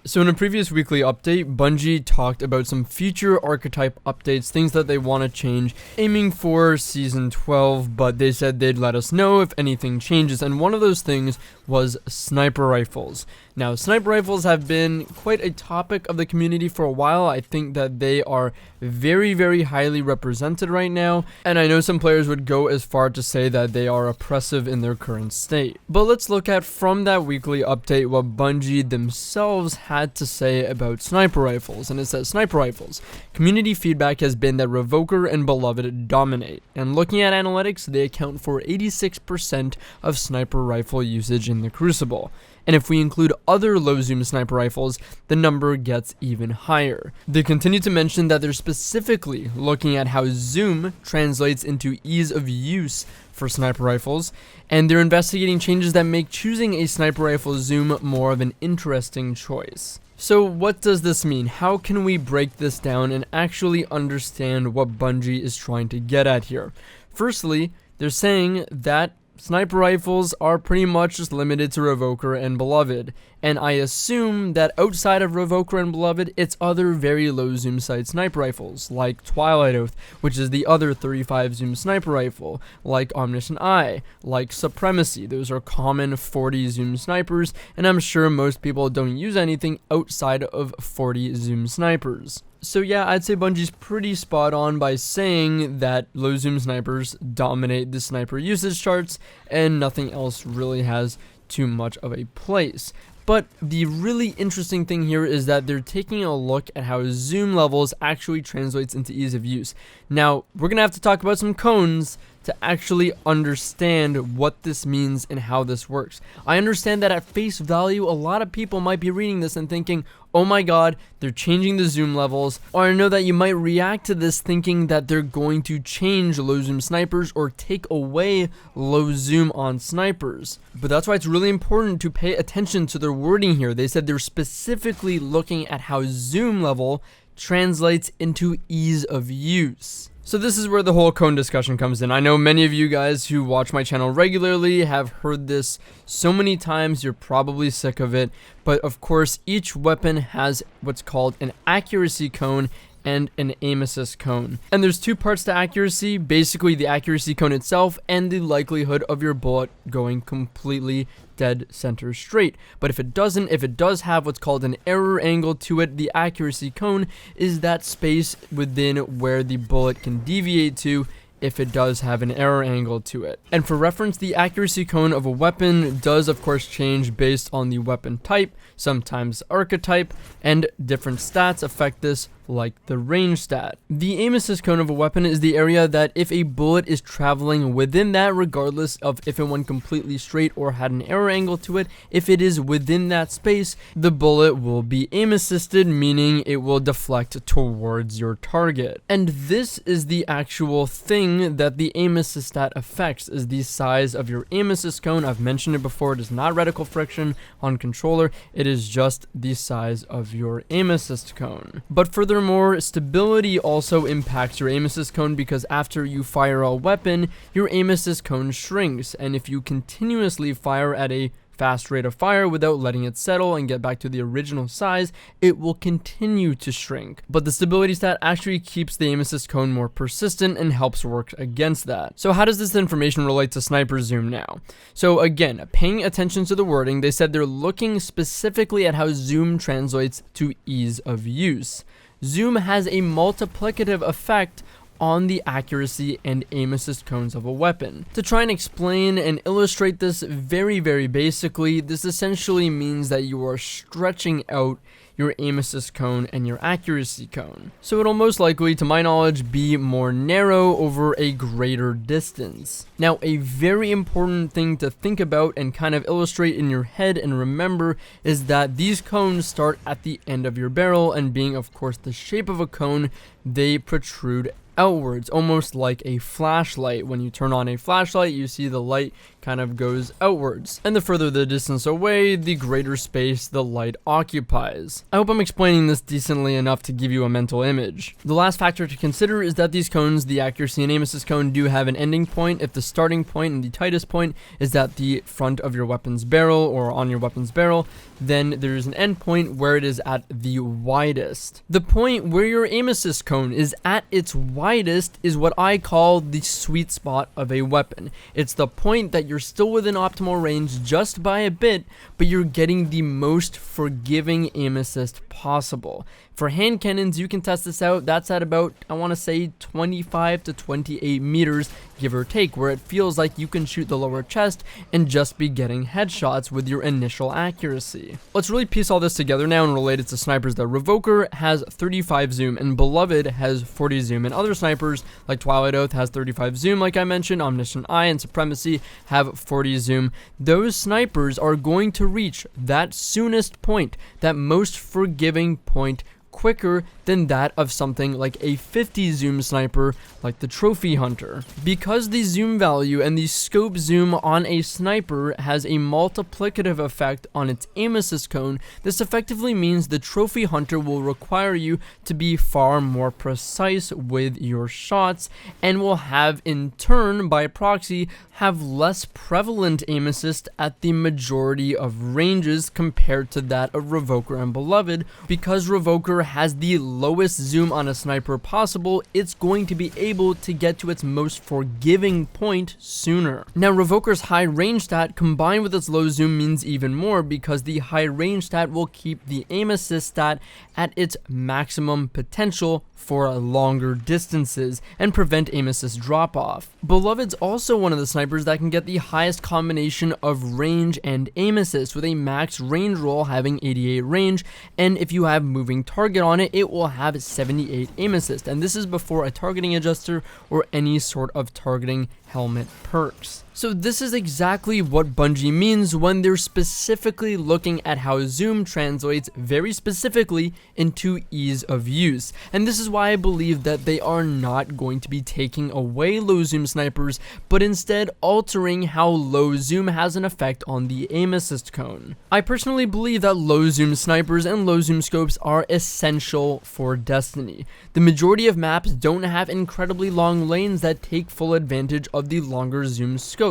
So in a previous weekly update, Bungie talked about some future archetype updates, things that they want to change, aiming for Season 12, but they said they'd let us know if anything changes, and one of those things was sniper rifles. Now, sniper rifles have been quite a topic of the community for a while. I think that they are very, very highly represented right now, and I know some players would go as far to say that they are oppressive in their current state. But let's look at, from that weekly update, what Bungie themselves had to say about sniper rifles. And it says, sniper rifles. Community feedback has been that Revoker and Beloved dominate, and looking at analytics, they account for 86% of sniper rifle usage in the Crucible. And if we include other low-zoom sniper rifles, the number gets even higher. They continue to mention that they're specifically looking at how zoom translates into ease of use for sniper rifles, and they're investigating changes that make choosing a sniper rifle zoom more of an interesting choice. So what does this mean? How can we break this down and actually understand what Bungie is trying to get at here? Firstly, they're saying that sniper rifles are pretty much just limited to Revoker and Beloved, and I assume that outside of Revoker and Beloved, it's other very low zoom sight sniper rifles, like Twilight, which is the other 35 zoom sniper rifle, like Omniscient Eye, like Supremacy. Those are common 40 zoom snipers, and I'm sure most people don't use anything outside of 40 zoom snipers. So yeah, I'd say Bungie's pretty spot on by saying that low zoom snipers dominate the sniper usage charts and nothing else really has too much of a place. But the really interesting thing here is that they're taking a look at how zoom levels actually translates into ease of use. Now, we're going to have to talk about some cones to actually understand what this means and how this works. I understand that at face value, a lot of people might be reading this and thinking, oh my god, they're changing the zoom levels. Or I know that you might react to this thinking that they're going to change low zoom snipers or take away low zoom on snipers. But that's why it's really important to pay attention to their wording here. They said they're specifically looking at how zoom level translates into ease of use. So this is where the whole cone discussion comes in. I know many of you guys who watch my channel regularly have heard this so many times, you're probably sick of it, but of course each weapon has what's called an accuracy cone and an aim assist cone. And there's two parts to accuracy, basically the accuracy cone itself and the likelihood of your bullet going completely dead center straight. But if it doesn't, if it does have what's called an error angle to it, the accuracy cone is that space within where the bullet can deviate to if it does have an error angle to it. And for reference, the accuracy cone of a weapon does of course change based on the weapon type, sometimes archetype, and different stats affect this, like the range stat. The aim assist cone of a weapon is the area that if a bullet is traveling within that, regardless of if it went completely straight or had an error angle to it, if it is within that space, the bullet will be aim assisted, meaning it will deflect towards your target. And this is the actual thing that the aim assist stat affects, is the size of your aim assist cone. I've mentioned it before, it is not reticle friction on controller, it is just the size of your aim assist cone. But furthermore, stability also impacts your aim assist cone, because after you fire a weapon, your aim assist cone shrinks, and if you continuously fire at a fast rate of fire without letting it settle and get back to the original size, it will continue to shrink. But the stability stat actually keeps the aim assist cone more persistent and helps work against that. So how does this information relate to sniper zoom now? So again, paying attention to the wording, they said they're looking specifically at how zoom translates to ease of use. Zoom has a multiplicative effect on the accuracy and aim assist cones of a weapon. To try and explain and illustrate this very, very basically, this essentially means that you are stretching out your aim assist cone and your accuracy cone. So it'll most likely, to my knowledge, be more narrow over a greater distance. Now, a very important thing to think about and kind of illustrate in your head and remember is that these cones start at the end of your barrel, and being of course the shape of a cone, they protrude outwards, almost like a flashlight. When you turn on a flashlight, you see the light kind of goes outwards, and the further the distance away, the greater space the light occupies. I hope I'm explaining this decently enough to give you a mental image. The last factor to consider is that these cones, the accuracy and aim assist cone, do have an ending point. If the starting point and the tightest point is at the front of your weapon's barrel or on your weapon's barrel, then there's an end point where it is at the widest. The point where your aim assist cone is at its widest is what I call the sweet spot of a weapon. It's the point that you're still within optimal range just by a bit, but you're getting the most forgiving aim assist possible. For hand cannons, you can test this out. That's at about, I want to say, 25 to 28 meters, give or take, where it feels like you can shoot the lower chest and just be getting headshots with your initial accuracy. Let's really piece all this together now and relate it to snipers. The Revoker has 35 zoom and Beloved has 40 zoom, and other snipers like Twilight has 35 zoom, like I mentioned, Omniscient Eye and Supremacy have 40 zoom. Those snipers are going to reach that soonest point, that most forgiving point, quicker than that of something like a 50 zoom sniper like the Trophy Hunter. Because the zoom value and the scope zoom on a sniper has a multiplicative effect on its aim assist cone, this effectively means the Trophy Hunter will require you to be far more precise with your shots, and will have in turn, by proxy, have less prevalent aim assist at the majority of ranges compared to that of Revoker and Beloved. Because Revoker has the lowest zoom on a sniper possible, it's going to be able to get to its most forgiving point sooner. Now, Revoker's high range stat combined with its low zoom means even more, because the high range stat will keep the aim assist stat at its maximum potential for longer distances and prevent aim assist drop off. Beloved's also one of the snipers that can get the highest combination of range and aim assist, with a max range roll having 88 range, and if you have moving target on it, it will have 78 aim assist, and this is before a targeting adjuster or any sort of targeting helmet perks. So this is exactly what Bungie means when they're specifically looking at how zoom translates very specifically into ease of use. And this is why I believe that they are not going to be taking away low zoom snipers, but instead altering how low zoom has an effect on the aim assist cone. I personally believe that low zoom snipers and low zoom scopes are essential for Destiny. The majority of maps don't have incredibly long lanes that take full advantage of the longer zoom scopes.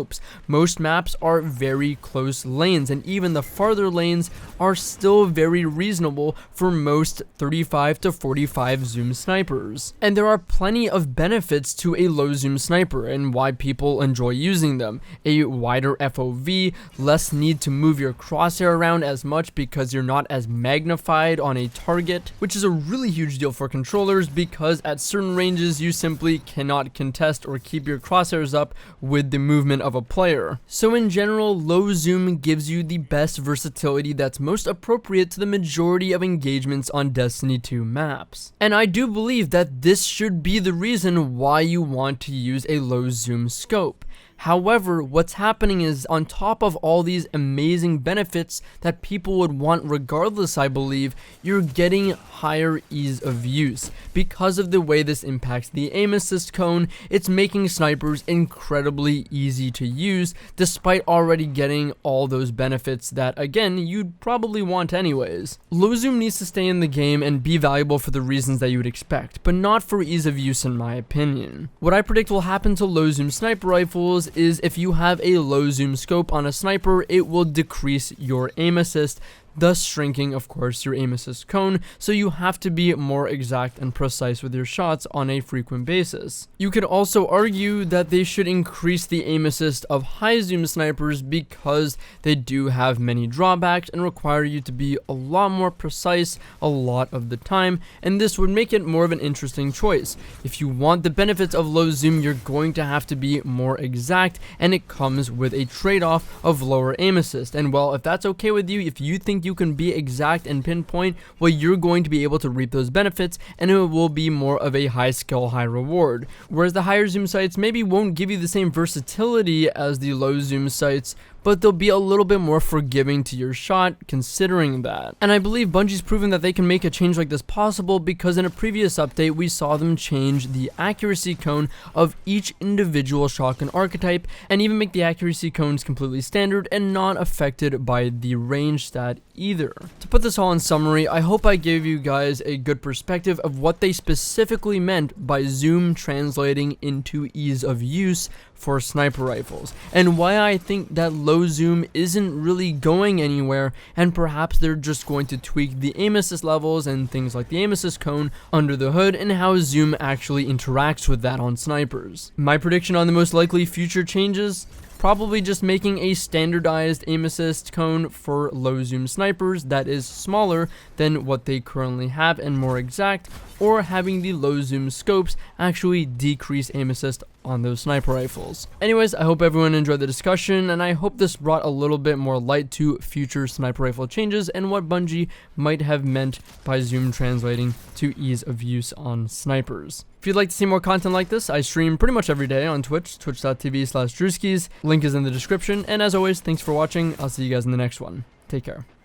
Most maps are very close lanes, and even the farther lanes are still very reasonable for most 35 to 45 zoom snipers. And there are plenty of benefits to a low zoom sniper and why people enjoy using them. A wider FOV, less need to move your crosshair around as much because you're not as magnified on a target, which is a really huge deal for controllers, because at certain ranges you simply cannot contest or keep your crosshairs up with the movement of a player. So in general, low zoom gives you the best versatility that's most appropriate to the majority of engagements on Destiny 2 maps. And I do believe that this should be the reason why you want to use a low zoom scope. However, what's happening is, on top of all these amazing benefits that people would want regardless, I believe, you're getting higher ease of use. Because of the way this impacts the aim assist cone, it's making snipers incredibly easy to use, despite already getting all those benefits that, again, you'd probably want anyways. Low zoom needs to stay in the game and be valuable for the reasons that you would expect, but not for ease of use in my opinion. What I predict will happen to low zoom sniper rifles is, if you have a low zoom scope on a sniper, it will decrease your aim assist, thus shrinking, of course, your aim assist cone, so you have to be more exact and precise with your shots on a frequent basis. You could also argue that they should increase the aim assist of high zoom snipers, because they do have many drawbacks and require you to be a lot more precise a lot of the time, and this would make it more of an interesting choice. If you want the benefits of low zoom, you're going to have to be more exact, and it comes with a trade-off of lower aim assist. And well, if that's okay with you, if you think you can be exact and pinpoint, well, you're going to be able to reap those benefits, and it will be more of a high skill, high reward. Whereas the higher zoom sights maybe won't give you the same versatility as the low zoom sights, but they'll be a little bit more forgiving to your shot considering that. And I believe Bungie's proven that they can make a change like this possible because in a previous update we saw them change the accuracy cone of each individual shotgun archetype and even make the accuracy cones completely standard and not affected by the range stat either. To put this all in summary, I hope I gave you guys a good perspective of what they specifically meant by zoom translating into ease of use for sniper rifles, and why I think that low zoom isn't really going anywhere, and perhaps they're just going to tweak the aim assist levels and things like the aim assist cone under the hood and how zoom actually interacts with that on snipers. My prediction on the most likely future changes: probably just making a standardized aim assist cone for low zoom snipers that is smaller than what they currently have and more exact, or having the low zoom scopes actually decrease aim assist on those sniper rifles. Anyways, I hope everyone enjoyed the discussion, and I hope this brought a little bit more light to future sniper rifle changes and what Bungie might have meant by zoom translating to ease of use on snipers. If you'd like to see more content like this, I stream pretty much every day on Twitch, twitch.tv/Drewskys. Link is in the description, and as always, thanks for watching. I'll see you guys in the next one. Take care.